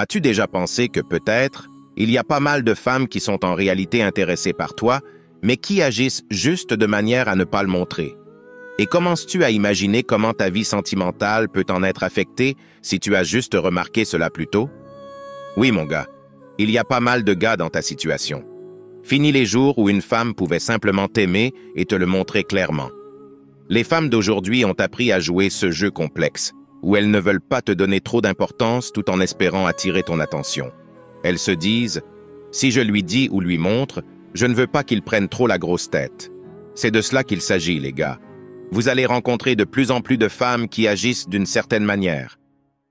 As-tu déjà pensé que peut-être, il y a pas mal de femmes qui sont en réalité intéressées par toi, mais qui agissent juste de manière à ne pas le montrer? Et commences-tu à imaginer comment ta vie sentimentale peut en être affectée si tu as juste remarqué cela plus tôt? Oui, mon gars, il y a pas mal de gars dans ta situation. Fini les jours où une femme pouvait simplement t'aimer et te le montrer clairement. Les femmes d'aujourd'hui ont appris à jouer ce jeu complexe, où elles ne veulent pas te donner trop d'importance tout en espérant attirer ton attention. Elles se disent « Si je lui dis ou lui montre, je ne veux pas qu'il prenne trop la grosse tête. » C'est de cela qu'il s'agit, les gars. Vous allez rencontrer de plus en plus de femmes qui agissent d'une certaine manière.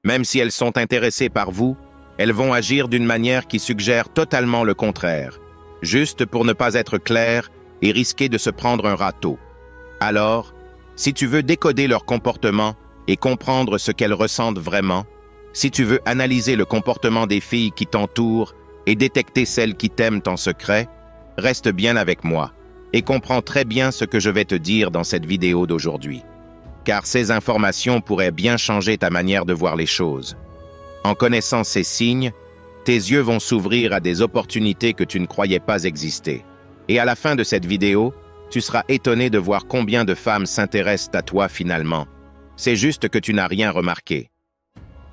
Même si elles sont intéressées par vous, elles vont agir d'une manière qui suggère totalement le contraire, juste pour ne pas être claires et risquer de se prendre un râteau. Alors, si tu veux décoder leur comportement et comprendre ce qu'elles ressentent vraiment, si tu veux analyser le comportement des filles qui t'entourent et détecter celles qui t'aiment en secret, reste bien avec moi et comprends très bien ce que je vais te dire dans cette vidéo d'aujourd'hui. Car ces informations pourraient bien changer ta manière de voir les choses. En connaissant ces signes, tes yeux vont s'ouvrir à des opportunités que tu ne croyais pas exister. Et à la fin de cette vidéo, tu seras étonné de voir combien de femmes s'intéressent à toi finalement. C'est juste que tu n'as rien remarqué.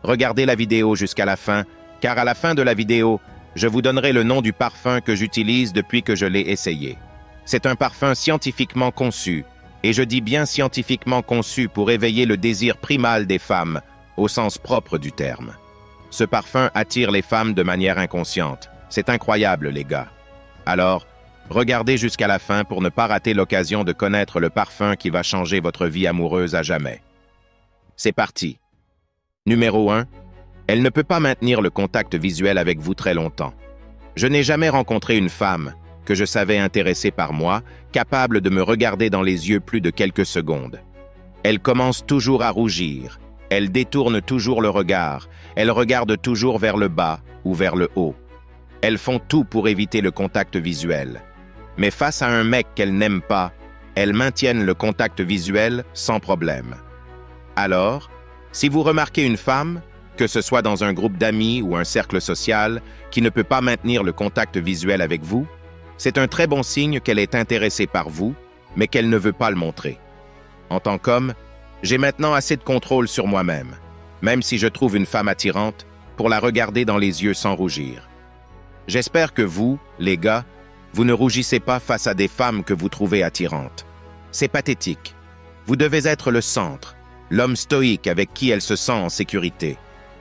Regardez la vidéo jusqu'à la fin, car à la fin de la vidéo, je vous donnerai le nom du parfum que j'utilise depuis que je l'ai essayé. C'est un parfum scientifiquement conçu, et je dis bien scientifiquement conçu pour éveiller le désir primal des femmes, au sens propre du terme. Ce parfum attire les femmes de manière inconsciente. C'est incroyable, les gars. Alors, regardez jusqu'à la fin pour ne pas rater l'occasion de connaître le parfum qui va changer votre vie amoureuse à jamais. C'est parti. Numéro 1. Elle ne peut pas maintenir le contact visuel avec vous très longtemps. Je n'ai jamais rencontré une femme que je savais intéressée par moi, capable de me regarder dans les yeux plus de quelques secondes. Elle commence toujours à rougir, elle détourne toujours le regard, elle regarde toujours vers le bas ou vers le haut. Elles font tout pour éviter le contact visuel. Mais face à un mec qu'elles n'aiment pas, elles maintiennent le contact visuel sans problème. Alors, si vous remarquez une femme, que ce soit dans un groupe d'amis ou un cercle social, qui ne peut pas maintenir le contact visuel avec vous, c'est un très bon signe qu'elle est intéressée par vous, mais qu'elle ne veut pas le montrer. En tant qu'homme, j'ai maintenant assez de contrôle sur moi-même, même si je trouve une femme attirante, pour la regarder dans les yeux sans rougir. J'espère que vous, les gars, vous ne rougissez pas face à des femmes que vous trouvez attirantes. C'est pathétique. Vous devez être le centre, l'homme stoïque avec qui elle se sent en sécurité.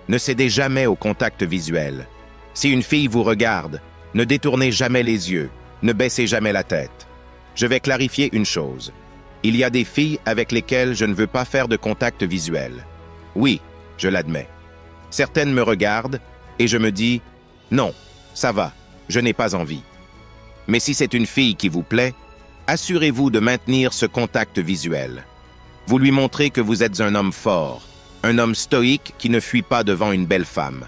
Ne cédez jamais au contact visuel. Si une fille vous regarde, ne détournez jamais les yeux, ne baissez jamais la tête. Je vais clarifier une chose. Il y a des filles avec lesquelles je ne veux pas faire de contact visuel. Oui, je l'admets. Certaines me regardent et je me dis « Non, ça va, je n'ai pas envie ». Mais si c'est une fille qui vous plaît, assurez-vous de maintenir ce contact visuel. Vous lui montrez que vous êtes un homme fort, un homme stoïque qui ne fuit pas devant une belle femme.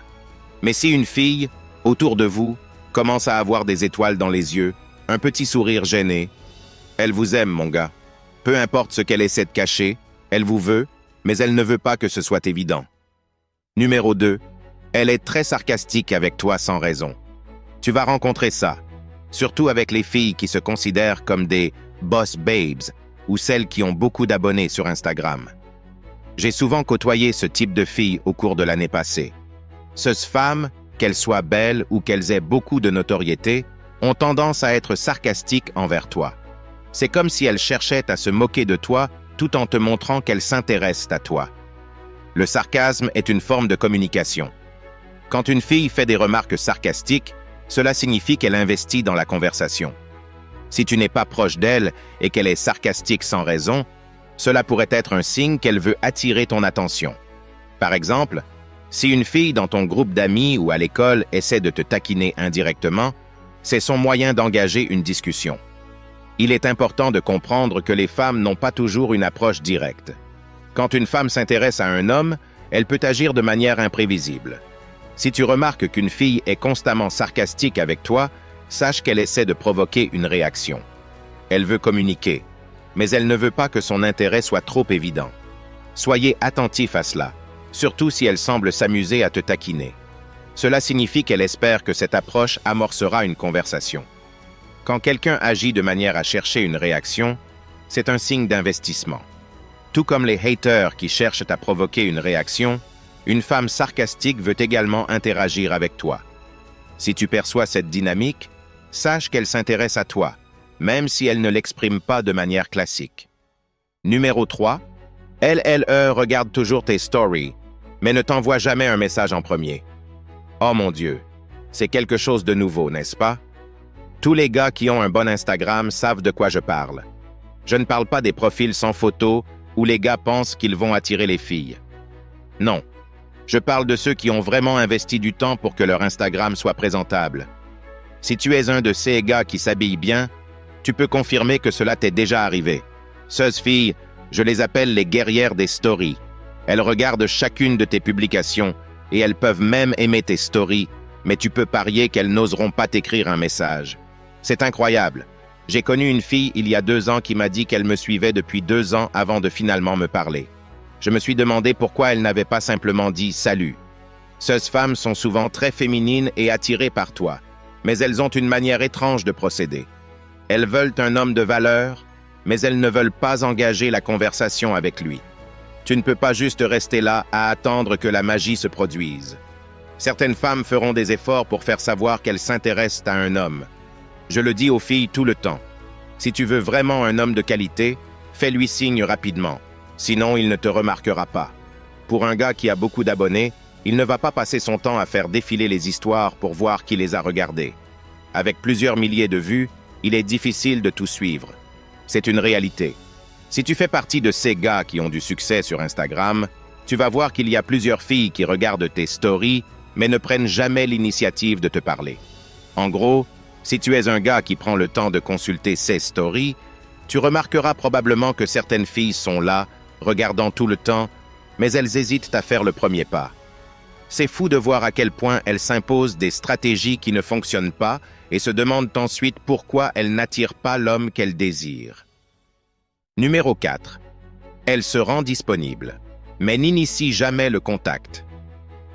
Mais si une fille, autour de vous, commence à avoir des étoiles dans les yeux, un petit sourire gêné, elle vous aime, mon gars. Peu importe ce qu'elle essaie de cacher, elle vous veut, mais elle ne veut pas que ce soit évident. Numéro 2. Elle est très sarcastique avec toi sans raison. Tu vas rencontrer ça, surtout avec les filles qui se considèrent comme des « boss babes » ou celles qui ont beaucoup d'abonnés sur Instagram. J'ai souvent côtoyé ce type de filles au cours de l'année passée. Ces femmes, qu'elles soient belles ou qu'elles aient beaucoup de notoriété, ont tendance à être sarcastiques envers toi. C'est comme si elles cherchaient à se moquer de toi tout en te montrant qu'elles s'intéressent à toi. Le sarcasme est une forme de communication. Quand une fille fait des remarques sarcastiques, cela signifie qu'elle investit dans la conversation. Si tu n'es pas proche d'elle et qu'elle est sarcastique sans raison, cela pourrait être un signe qu'elle veut attirer ton attention. Par exemple, si une fille dans ton groupe d'amis ou à l'école essaie de te taquiner indirectement, c'est son moyen d'engager une discussion. Il est important de comprendre que les femmes n'ont pas toujours une approche directe. Quand une femme s'intéresse à un homme, elle peut agir de manière imprévisible. Si tu remarques qu'une fille est constamment sarcastique avec toi, sache qu'elle essaie de provoquer une réaction. Elle veut communiquer, mais elle ne veut pas que son intérêt soit trop évident. Soyez attentif à cela, surtout si elle semble s'amuser à te taquiner. Cela signifie qu'elle espère que cette approche amorcera une conversation. Quand quelqu'un agit de manière à chercher une réaction, c'est un signe d'investissement. Tout comme les haters qui cherchent à provoquer une réaction, une femme sarcastique veut également interagir avec toi. Si tu perçois cette dynamique, sache qu'elle s'intéresse à toi, même si elle ne l'exprime pas de manière classique. Numéro 3. Elle regarde toujours tes stories, mais ne t'envoie jamais un message en premier. Oh mon Dieu, c'est quelque chose de nouveau, n'est-ce pas? Tous les gars qui ont un bon Instagram savent de quoi je parle. Je ne parle pas des profils sans photos où les gars pensent qu'ils vont attirer les filles. Non, je parle de ceux qui ont vraiment investi du temps pour que leur Instagram soit présentable. Si tu es un de ces gars qui s'habillent bien, tu peux confirmer que cela t'est déjà arrivé. Ces filles, je les appelle les guerrières des stories. Elles regardent chacune de tes publications et elles peuvent même aimer tes stories, mais tu peux parier qu'elles n'oseront pas t'écrire un message. C'est incroyable. J'ai connu une fille il y a 2 ans qui m'a dit qu'elle me suivait depuis 2 ans avant de finalement me parler. Je me suis demandé pourquoi elle n'avait pas simplement dit « salut ». Ces femmes sont souvent très féminines et attirées par toi, mais elles ont une manière étrange de procéder. Elles veulent un homme de valeur, mais elles ne veulent pas engager la conversation avec lui. Tu ne peux pas juste rester là à attendre que la magie se produise. Certaines femmes feront des efforts pour faire savoir qu'elles s'intéressent à un homme. Je le dis aux filles tout le temps. Si tu veux vraiment un homme de qualité, fais-lui signe rapidement. Sinon, il ne te remarquera pas. Pour un gars qui a beaucoup d'abonnés, il ne va pas passer son temps à faire défiler les histoires pour voir qui les a regardées. Avec plusieurs milliers de vues, il est difficile de tout suivre. C'est une réalité. Si tu fais partie de ces gars qui ont du succès sur Instagram, tu vas voir qu'il y a plusieurs filles qui regardent tes stories, mais ne prennent jamais l'initiative de te parler. En gros, si tu es un gars qui prend le temps de consulter ces stories, tu remarqueras probablement que certaines filles sont là, regardant tout le temps, mais elles hésitent à faire le premier pas. C'est fou de voir à quel point elles s'imposent des stratégies qui ne fonctionnent pas et se demandent ensuite pourquoi elles n'attirent pas l'homme qu'elles désirent. Numéro 4. Elle se rend disponible, mais n'initie jamais le contact.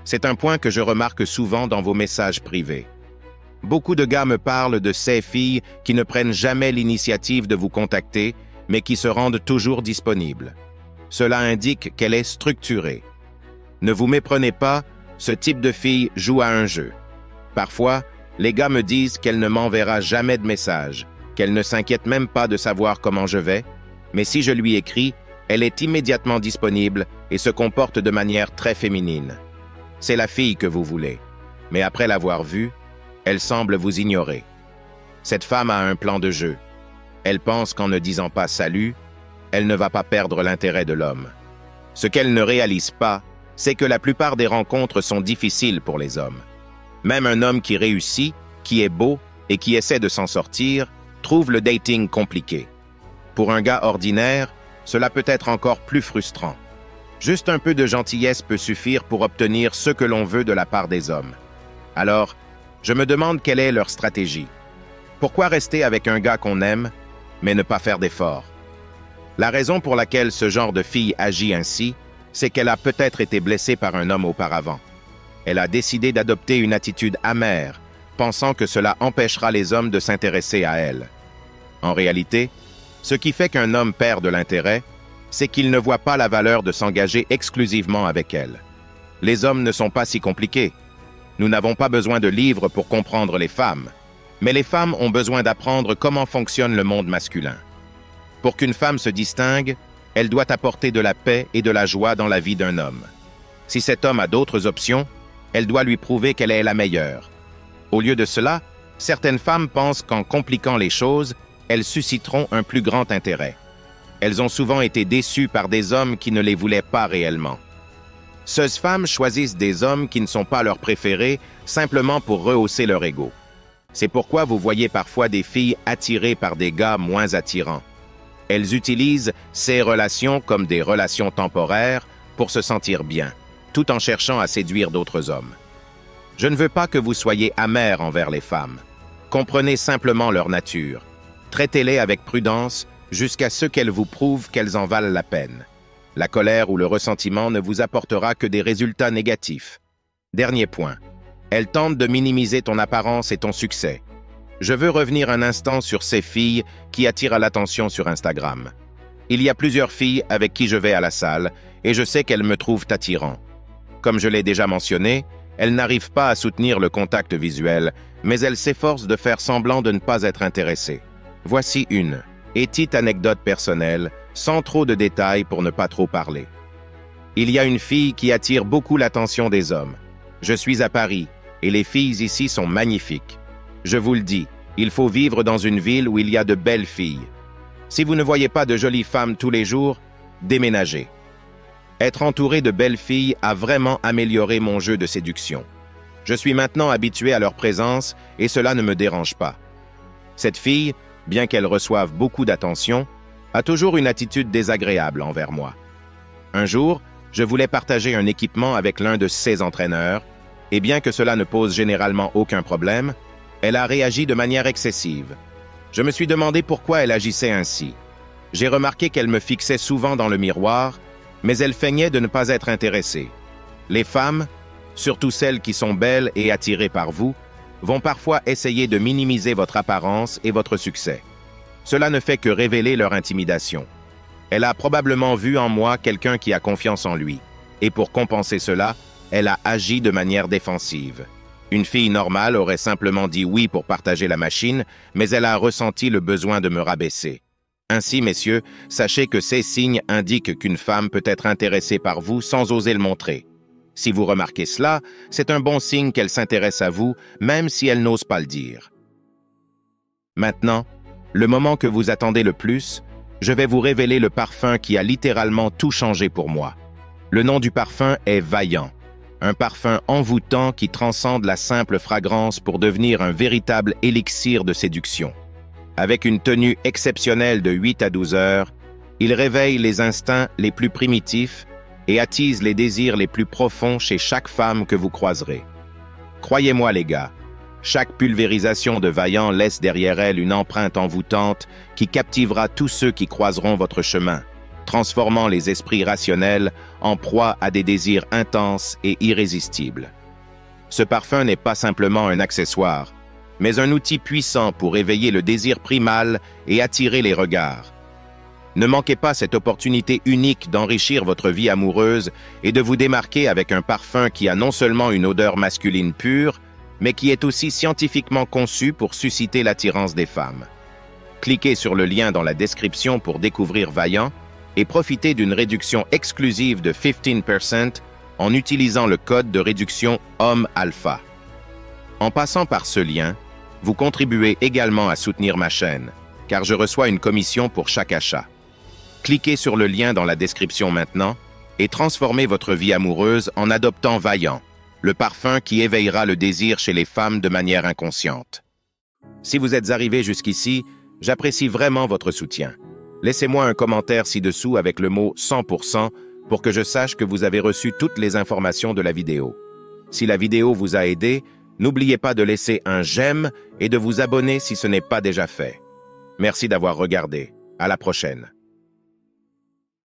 C'est un point que je remarque souvent dans vos messages privés. Beaucoup de gars me parlent de ces filles qui ne prennent jamais l'initiative de vous contacter, mais qui se rendent toujours disponibles. Cela indique qu'elle est structurée. Ne vous méprenez pas, ce type de fille joue à un jeu. Parfois, les gars me disent qu'elle ne m'enverra jamais de message, qu'elle ne s'inquiète même pas de savoir comment je vais, mais si je lui écris, elle est immédiatement disponible et se comporte de manière très féminine. C'est la fille que vous voulez, mais après l'avoir vue, elle semble vous ignorer. Cette femme a un plan de jeu. Elle pense qu'en ne disant pas « salut », elle ne va pas perdre l'intérêt de l'homme. Ce qu'elle ne réalise pas, c'est que la plupart des rencontres sont difficiles pour les hommes. Même un homme qui réussit, qui est beau et qui essaie de s'en sortir, trouve le dating compliqué. Pour un gars ordinaire, cela peut être encore plus frustrant. Juste un peu de gentillesse peut suffire pour obtenir ce que l'on veut de la part des hommes. Alors, je me demande quelle est leur stratégie. Pourquoi rester avec un gars qu'on aime, mais ne pas faire d'efforts? La raison pour laquelle ce genre de fille agit ainsi, c'est qu'elle a peut-être été blessée par un homme auparavant. Elle a décidé d'adopter une attitude amère, pensant que cela empêchera les hommes de s'intéresser à elle. En réalité, ce qui fait qu'un homme perd de l'intérêt, c'est qu'il ne voit pas la valeur de s'engager exclusivement avec elle. Les hommes ne sont pas si compliqués. Nous n'avons pas besoin de livres pour comprendre les femmes, mais les femmes ont besoin d'apprendre comment fonctionne le monde masculin. Pour qu'une femme se distingue, elle doit apporter de la paix et de la joie dans la vie d'un homme. Si cet homme a d'autres options, elle doit lui prouver qu'elle est la meilleure. Au lieu de cela, certaines femmes pensent qu'en compliquant les choses, elles susciteront un plus grand intérêt. Elles ont souvent été déçues par des hommes qui ne les voulaient pas réellement. Ces femmes choisissent des hommes qui ne sont pas leurs préférés simplement pour rehausser leur ego. C'est pourquoi vous voyez parfois des filles attirées par des gars moins attirants. Elles utilisent ces relations comme des relations temporaires pour se sentir bien, tout en cherchant à séduire d'autres hommes. Je ne veux pas que vous soyez amers envers les femmes. Comprenez simplement leur nature. Traitez-les avec prudence jusqu'à ce qu'elles vous prouvent qu'elles en valent la peine. La colère ou le ressentiment ne vous apportera que des résultats négatifs. Dernier point. Elles tentent de minimiser ton apparence et ton succès. Je veux revenir un instant sur ces filles qui attirent l'attention sur Instagram. Il y a plusieurs filles avec qui je vais à la salle et je sais qu'elles me trouvent attirant. Comme je l'ai déjà mentionné, elles n'arrivent pas à soutenir le contact visuel, mais elles s'efforcent de faire semblant de ne pas être intéressées. Voici une petite anecdote personnelle, sans trop de détails pour ne pas trop parler. Il y a une fille qui attire beaucoup l'attention des hommes. Je suis à Paris et les filles ici sont magnifiques. Je vous le dis, il faut vivre dans une ville où il y a de belles filles. Si vous ne voyez pas de jolies femmes tous les jours, déménagez. Être entouré de belles filles a vraiment amélioré mon jeu de séduction. Je suis maintenant habitué à leur présence et cela ne me dérange pas. Cette fille, bien qu'elle reçoive beaucoup d'attention, a toujours une attitude désagréable envers moi. Un jour, je voulais partager un équipement avec l'un de ses entraîneurs, et bien que cela ne pose généralement aucun problème, elle a réagi de manière excessive. Je me suis demandé pourquoi elle agissait ainsi. J'ai remarqué qu'elle me fixait souvent dans le miroir, mais elle feignait de ne pas être intéressée. Les femmes, surtout celles qui sont belles et attirées par vous, vont parfois essayer de minimiser votre apparence et votre succès. Cela ne fait que révéler leur intimidation. Elle a probablement vu en moi quelqu'un qui a confiance en lui, et pour compenser cela, elle a agi de manière défensive. Une fille normale aurait simplement dit oui pour partager la machine, mais elle a ressenti le besoin de me rabaisser. Ainsi, messieurs, sachez que ces signes indiquent qu'une femme peut être intéressée par vous sans oser le montrer. Si vous remarquez cela, c'est un bon signe qu'elle s'intéresse à vous, même si elle n'ose pas le dire. Maintenant, le moment que vous attendez le plus, je vais vous révéler le parfum qui a littéralement tout changé pour moi. Le nom du parfum est Vaillant. Un parfum envoûtant qui transcende la simple fragrance pour devenir un véritable élixir de séduction. Avec une tenue exceptionnelle de 8 à 12 heures, il réveille les instincts les plus primitifs et attise les désirs les plus profonds chez chaque femme que vous croiserez. Croyez-moi les gars, chaque pulvérisation de Vaillant laisse derrière elle une empreinte envoûtante qui captivera tous ceux qui croiseront votre chemin, transformant les esprits rationnels en proie à des désirs intenses et irrésistibles. Ce parfum n'est pas simplement un accessoire, mais un outil puissant pour éveiller le désir primal et attirer les regards. Ne manquez pas cette opportunité unique d'enrichir votre vie amoureuse et de vous démarquer avec un parfum qui a non seulement une odeur masculine pure, mais qui est aussi scientifiquement conçu pour susciter l'attirance des femmes. Cliquez sur le lien dans la description pour découvrir Vaillant et profitez d'une réduction exclusive de 15% en utilisant le code de réduction Homme Alpha. En passant par ce lien, vous contribuez également à soutenir ma chaîne, car je reçois une commission pour chaque achat. Cliquez sur le lien dans la description maintenant et transformez votre vie amoureuse en adoptant Vaillant, le parfum qui éveillera le désir chez les femmes de manière inconsciente. Si vous êtes arrivé jusqu'ici, j'apprécie vraiment votre soutien. Laissez-moi un commentaire ci-dessous avec le mot 100% pour que je sache que vous avez reçu toutes les informations de la vidéo. Si la vidéo vous a aidé, n'oubliez pas de laisser un j'aime et de vous abonner si ce n'est pas déjà fait. Merci d'avoir regardé. À la prochaine.